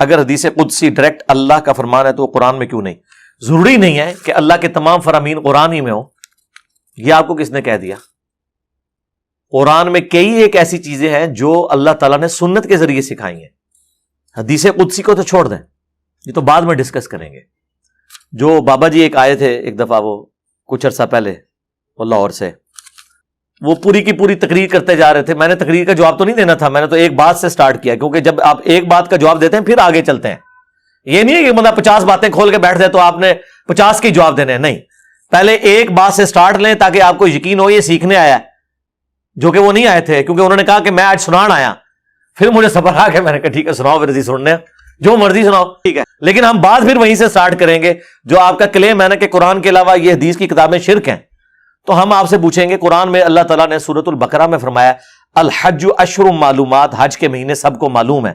اگر حدیث قدسی ڈائریکٹ اللہ کا فرمان ہے تو وہ قرآن میں کیوں نہیں؟ ضروری نہیں ہے کہ اللہ کے تمام فرامین قرآن ہی میں ہو. یہ آپ کو کس نے کہہ دیا؟ قرآن میں کئی ایک ایسی چیزیں ہیں جو اللہ تعالیٰ نے سنت کے ذریعے سکھائی ہیں. حدیث قدسی کو تو چھوڑ دیں، یہ تو بعد میں ڈسکس کریں گے. جو بابا جی ایک آئے تھے ایک دفعہ، وہ کچھ عرصہ پہلے، وہ لاہور سے، وہ پوری کی پوری تقریر کرتے جا رہے تھے. میں نے تقریر کا جواب تو نہیں دینا تھا، میں نے تو ایک بات سے سٹارٹ کیا، کیونکہ جب آپ ایک بات کا جواب دیتے ہیں پھر آگے چلتے ہیں. یہ نہیں ہے کہ بندہ 50 باتیں کھول کے بیٹھ جائے تو آپ نے 50 کے جواب دینے ہیں، نہیں. پہلے ایک بات سے سٹارٹ لیں تاکہ آپ کو یقین ہو یہ سیکھنے آیا ہے، جو کہ وہ نہیں آئے تھے، کیونکہ انہوں نے کہا کہ میں آج سنان آیا. پھر مجھے صبر آ کے میں نے کہا ٹھیک ہے سناؤ، مرضی سننے جو مرضی سناؤ، ٹھیک ہے. لیکن ہم بات پھر وہیں سے سٹارٹ کریں گے. جو آپ کا کلیم ہے نا کہ قرآن کے علاوہ یہ حدیث کی کتابیں شرک ہیں، تو ہم آپ سے پوچھیں گے قرآن میں اللہ تعالیٰ نے سورۃ البقرہ میں فرمایا الحج اشہر معلومات، حج کے مہینے سب کو معلوم ہے.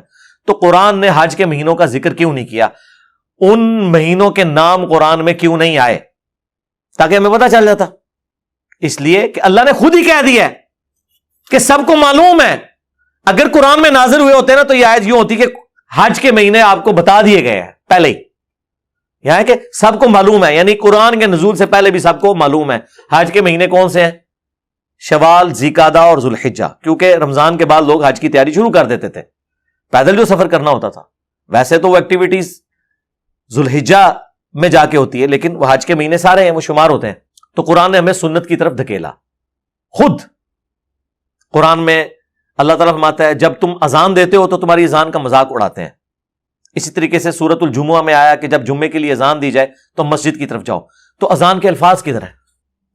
تو قرآن نے حج کے مہینوں کا ذکر کیوں نہیں کیا؟ ان مہینوں کے نام قرآن میں کیوں نہیں آئے؟ تاکہ ہمیں پتہ چل جاتا. اس لیے کہ اللہ نے خود ہی کہہ دیا ہے کہ سب کو معلوم ہے. اگر قرآن میں نازل ہوئے ہوتے نا تو یہ آیت یوں ہوتی کہ حج کے مہینے آپ کو بتا دیے گئے ہیں پہلے ہی. یہاں ہے کہ سب کو معلوم ہے، یعنی قرآن کے نزول سے پہلے بھی سب کو معلوم ہے حج کے مہینے کون سے ہیں، شوال، ذوالقعدہ اور ذوالحجہ. کیونکہ رمضان کے بعد لوگ حج کی تیاری شروع کر دیتے تھے، پیدل جو سفر کرنا ہوتا تھا. ویسے تو وہ ایکٹیویٹیز ذوالحجہ میں جا کے ہوتی ہے، لیکن وہ حج کے مہینے سارے ہیں، وہ شمار ہوتے ہیں. تو قرآن نے ہمیں سنت کی طرف دھکیلا. خود قرآن میں اللہ تعالیٰ فرماتا ہے جب تم اذان دیتے ہو تو تمہاری اذان کا مذاق اڑاتے ہیں. اسی طریقے سے سورۃ الجمعہ میں آیا کہ جب جمعے کے لیے اذان دی جائے تو مسجد کی طرف جاؤ. تو اذان کے الفاظ کدھر ہیں؟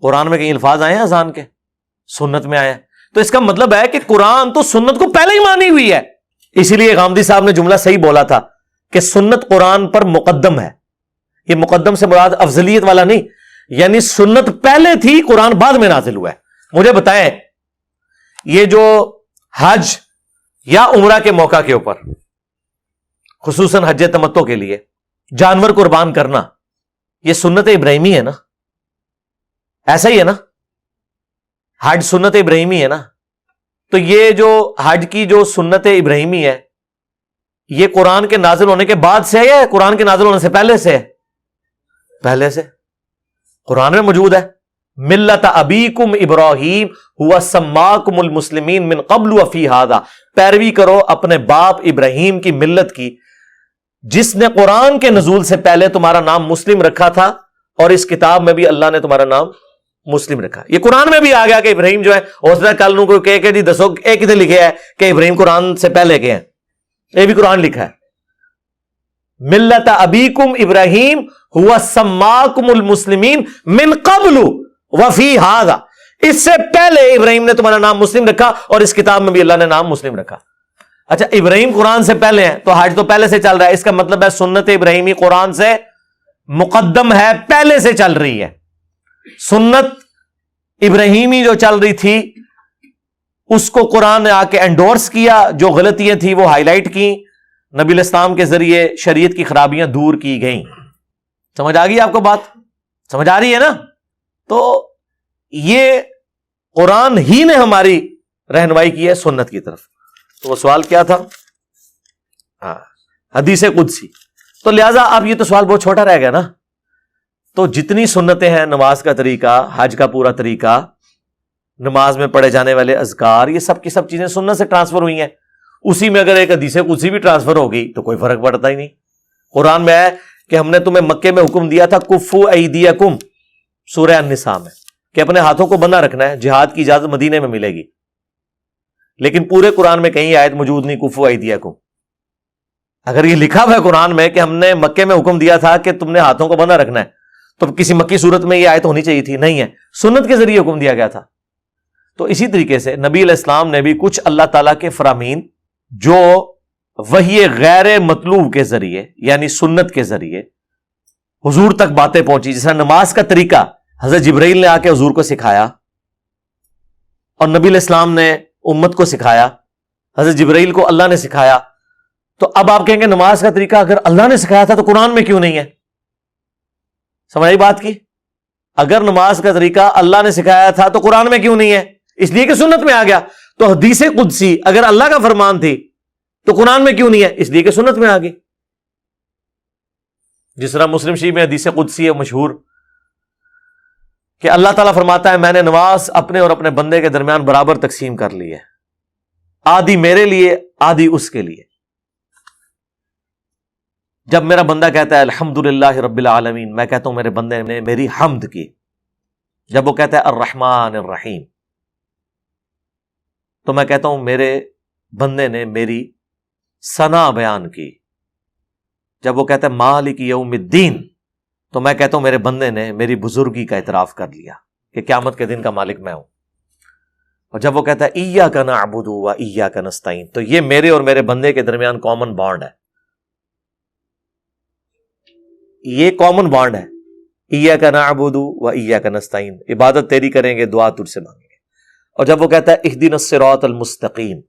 قرآن میں کہیں الفاظ آئے ہیں اذان کے؟ سنت میں آئے ہیں. تو اس کا مطلب ہے کہ قرآن تو سنت کو پہلے ہی مانی ہوئی ہے. اسی لیے غامدی صاحب نے جملہ صحیح بولا تھا کہ سنت قرآن پر مقدم ہے. یہ مقدم سے مراد افضلیت والا نہیں، یعنی سنت پہلے تھی، قرآن بعد میں نازل ہوا ہے. مجھے بتائیں یہ جو حج یا عمرہ کے موقع کے اوپر خصوصاً حج تمتع کے لیے جانور قربان کرنا، یہ سنت ابراہیمی ہے نا؟ ایسا ہی ہے نا؟ حج سنت ابراہیمی ہے نا؟ تو یہ جو حج کی جو سنت ابراہیمی ہے یہ قرآن کے نازل ہونے کے بعد سے ہے یا قرآن کے نازل ہونے سے پہلے سے ہے؟ پہلے سے. قرآن میں موجود ہے ملت ابیکم ابراہیم ہوا سماکم المسلمین من قبل وفی ھذا، پیروی کرو اپنے باپ ابراہیم کی ملت کی جس نے قرآن کے نزول سے پہلے تمہارا نام مسلم رکھا تھا، اور اس کتاب میں بھی اللہ نے تمہارا نام مسلم رکھا. یہ قرآن میں بھی آ گیا کہ ابراہیم جو ہے، ہو سکتا ہے کل نو کو کہ جی دسو ایک کتنے لکھے ہے کہ ابراہیم قرآن سے پہلے کے ہیں، یہ بھی قرآن لکھا ہے. ملت ابیکم ابراہیم ہوا سماکم المسلمین من قبل وفی ھذا، اس سے پہلے ابراہیم نے تمہارا نام مسلم رکھا اور اس کتاب میں بھی اللہ نے نام مسلم رکھا. اچھا ابراہیم قرآن سے پہلے ہیں تو حج تو پہلے سے چل رہا ہے، اس کا مطلب ہے سنت ابراہیمی قرآن سے مقدم ہے، پہلے سے چل رہی ہے. سنت ابراہیمی جو چل رہی تھی اس کو قرآن نے آ کے انڈورس کیا، جو غلطیاں تھیں وہ ہائی لائٹ کی، نبی الاسلام کے ذریعے شریعت کی خرابیاں دور کی گئیں. سمجھ آ گئی آپ کو بات؟ سمجھ آ رہی ہے نا؟ تو یہ قرآن ہی نے ہماری رہنمائی کی ہے سنت کی طرف. تو وہ سوال کیا تھا؟ حدیث قدسی. تو لہٰذا اب یہ تو سوال بہت چھوٹا رہ گیا نا. تو جتنی سنتیں ہیں، نماز کا طریقہ، حج کا پورا طریقہ، نماز میں پڑھے جانے والے اذکار، یہ سب کی سب چیزیں سنت سے ٹرانسفر ہوئی ہیں. اسی میں اگر ایک حدیث قدسی بھی ٹرانسفر ہو گئی تو کوئی فرق پڑتا ہی نہیں. قرآن میں ہے کہ ہم نے تمہیں مکے میں حکم دیا تھا کفو ایدیکم، سورہ النساء میں، کہ اپنے ہاتھوں کو بندہ رکھنا ہے. جہاد کی اجازت مدینے میں ملے گی، لیکن پورے قرآن میں کہیں آیت موجود نہیں کفو ایدیکم. اگر یہ لکھا ہوا ہے قرآن میں کہ ہم نے مکے میں حکم دیا تھا کہ تم نے ہاتھوں کو بندہ رکھنا ہے، تو کسی مکی صورت میں یہ آیت ہونی چاہیے تھی؟ نہیں ہے، سنت کے ذریعے حکم دیا گیا تھا. تو اسی طریقے سے نبی علیہ السلام نے بھی کچھ اللہ تعالیٰ کے فرامین جو وحی غیر مطلوب کے ذریعے یعنی سنت کے ذریعے حضور تک باتیں پہنچی، جیسا نماز کا طریقہ حضرت جبرائیل نے آ کے حضور کو سکھایا اور نبی علیہ السلام نے امت کو سکھایا، حضرت جبرائیل کو اللہ نے سکھایا. تو اب آپ کہیں گے نماز کا طریقہ اگر اللہ نے سکھایا تھا تو قرآن میں کیوں نہیں ہے؟ سمجھ آئی بات کی؟ اگر نماز کا طریقہ اللہ نے سکھایا تھا تو قرآن میں کیوں نہیں ہے؟ اس لیے کہ سنت میں آ گیا. تو حدیث قدسی اگر اللہ کا فرمان تھی تو قرآن میں کیوں نہیں ہے؟ اس لیے کہ سنت میں آ گئی. جس طرح مسلم شریف میں حدیث قدسی ہے مشہور کہ اللہ تعالیٰ فرماتا ہے میں نے نماز اپنے اور اپنے بندے کے درمیان برابر تقسیم کر لی ہے، آدھی میرے لیے آدھی اس کے لیے۔ جب میرا بندہ کہتا ہے الحمدللہ رب العالمین، میں کہتا ہوں میرے بندے نے میری حمد کی۔ جب وہ کہتا ہے الرحمن الرحیم، تو میں کہتا ہوں میرے بندے نے میری ثنا بیان کی۔ جب وہ کہتا ہے مالک یوم الدین، تو میں کہتا ہوں میرے بندے نے میری بزرگی کا اعتراف کر لیا کہ قیامت کے دن کا مالک میں ہوں۔ اور جب وہ کہتا ہے ایاک نعبد و ایاک نستعین، تو یہ میرے اور میرے بندے کے درمیان کامن بانڈ ہے، یہ کامن بانڈ ہے، ایاک نعبد و ایاک نستعین، عبادت تیری کریں گے، دعا تجھ سے مانگیں گے۔ اور جب وہ کہتا ہے اہدنا الصراط المستقیم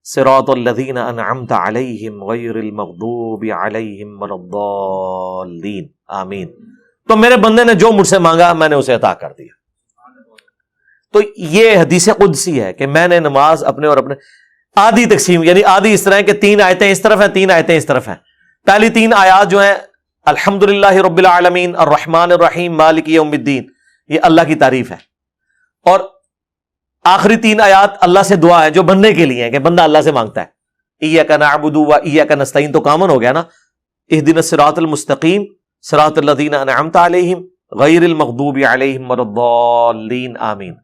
صراط الذین انعمت علیہم غیر المغضوب علیہم ولا الضالین آمین، تو میرے بندے نے جو مجھ سے مانگا میں نے اسے عطا کر دیا۔ تو یہ حدیث قدسی ہے کہ میں نے نماز اپنے اور اپنے آدھی تقسیم، یعنی آدھی اس طرح ہے کہ 3 آیتیں اس طرف ہیں 3 آیتیں اس طرف ہیں۔ پہلی 3 آیات جو ہیں الحمدللہ رب العالمین الرحمن الرحیم مالک یوم الدین، یہ اللہ کی تعریف ہے، اور آخری 3 آیات اللہ سے دعا ہے جو بندے کے لیے ہے کہ بندہ اللہ سے مانگتا ہے۔ ایاک نعبد و ایاک نستعین تو کامن ہو گیا نا، اہدنا الصراط المستقیم صراط الذین انعمت علیہم غیر المغضوب علیہم ولا الضالین آمین،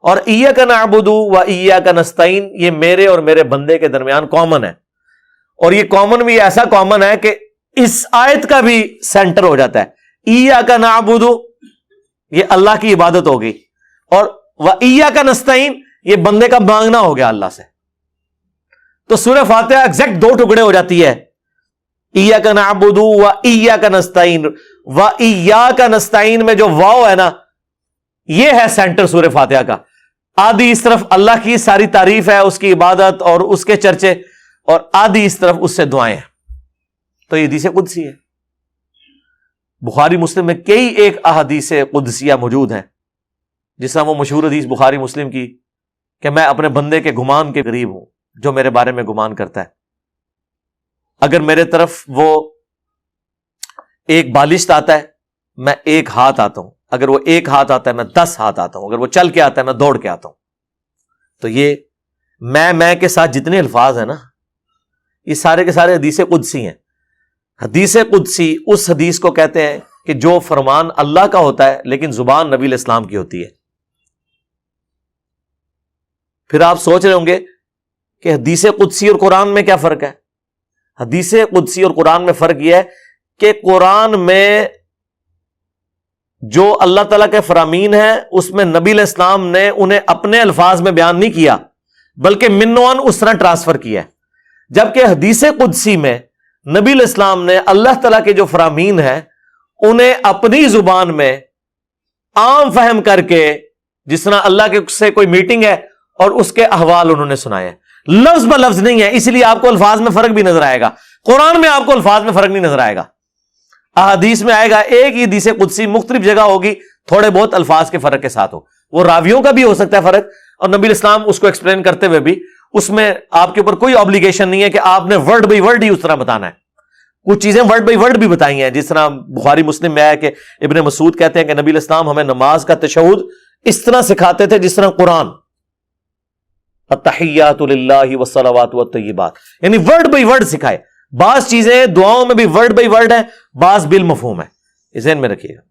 اور ایاک نعبد و ایاک نستعین یہ میرے اور میرے بندے کے درمیان کامن ہے، اور یہ کامن بھی ایسا کامن ہے کہ اس آیت کا بھی سینٹر ہو جاتا ہے۔ ایاک نعبد یہ اللہ کی عبادت ہوگی، اور وَإِيَّاكَ نَسْتَعِينُ یہ بندے کا مانگنا ہو گیا اللہ سے۔ تو سورہ فاتحہ ایگزیکٹ 2 ٹکڑے ہو جاتی ہے، إِيَّاكَ نَعْبُدُ وَإِيَّاكَ نَسْتَعِينُ۔ وَإِيَّاكَ نَسْتَعِينُ میں جو واو ہے نا، یہ ہے سینٹر سورہ فاتحہ کا۔ آدھی اس طرف اللہ کی ساری تعریف ہے، اس کی عبادت اور اس کے چرچے، اور آدھی اس طرف اس سے دعائیں ہیں۔ تو یہ حدیث قدسی ہے۔ بخاری مسلم میں کئی ایک احادیث قدسیہ موجود ہیں، جس طرح وہ مشہور حدیث بخاری مسلم کی کہ میں اپنے بندے کے گمان کے قریب ہوں جو میرے بارے میں گمان کرتا ہے۔ اگر میرے طرف وہ ایک بالشت آتا ہے میں 1 ہاتھ آتا ہوں، اگر وہ 1 ہاتھ آتا ہے میں 10 ہاتھ آتا ہوں، اگر وہ چل کے آتا ہے میں دوڑ کے آتا ہوں۔ تو یہ میں کے ساتھ جتنے الفاظ ہیں نا، یہ سارے کے سارے حدیث قدسی ہیں۔ حدیث قدسی اس حدیث کو کہتے ہیں کہ جو فرمان اللہ کا ہوتا ہے لیکن زبان نبی علیہ السلام کی ہوتی ہے۔ پھر آپ سوچ رہے ہوں گے کہ حدیث قدسی اور قرآن میں کیا فرق ہے؟ حدیث قدسی اور قرآن میں فرق یہ ہے کہ قرآن میں جو اللہ تعالیٰ کے فرامین ہیں اس میں نبی علیہ السلام نے انہیں اپنے الفاظ میں بیان نہیں کیا بلکہ منوان اس طرح ٹرانسفر کیا ہے، جبکہ حدیث قدسی میں نبی علیہ السلام نے اللہ تعالیٰ کے جو فرامین ہیں انہیں اپنی زبان میں عام فہم کر کے، جس طرح اللہ کے سے کوئی میٹنگ ہے اور اس کے احوال انہوں نے سنائے ہیں، لفظ ب لفظ نہیں ہے، اس لیے آپ کو الفاظ میں فرق بھی نظر آئے گا۔ قرآن میں آپ کو الفاظ میں فرق نہیں نظر آئے گا، احادیث میں آئے گا ایک ہی حدیث قدسی مختلف جگہ ہوگی، تھوڑے بہت الفاظ کے فرق کے ساتھ ہو، وہ راویوں کا بھی ہو سکتا ہے فرق، اور نبی الاسلام اس کو ایکسپلین کرتے ہوئے بھی اس میں آپ کے اوپر کوئی obligation نہیں ہے کہ آپ نے ورڈ بائی ورڈ ہی اس طرح بتانا ہے۔ کچھ چیزیں ورڈ بائی ورڈ بھی بتائی ہیں، جس طرح بخاری مسلم میں ہے کہ ابن مسعود کہتے ہیں کہ نبی علیہ السلام ہمیں نماز کا تشہد اس طرح سکھاتے تھے جس طرح قرآن، التحیات للہ والصلوات والطیبات، یعنی ورڈ بائی ورڈ سکھائے۔ بعض چیزیں دعاؤں میں بھی ورڈ بائی ورڈ ہیں، بعض بالمفہوم ہے، ذہن میں رکھیے گا۔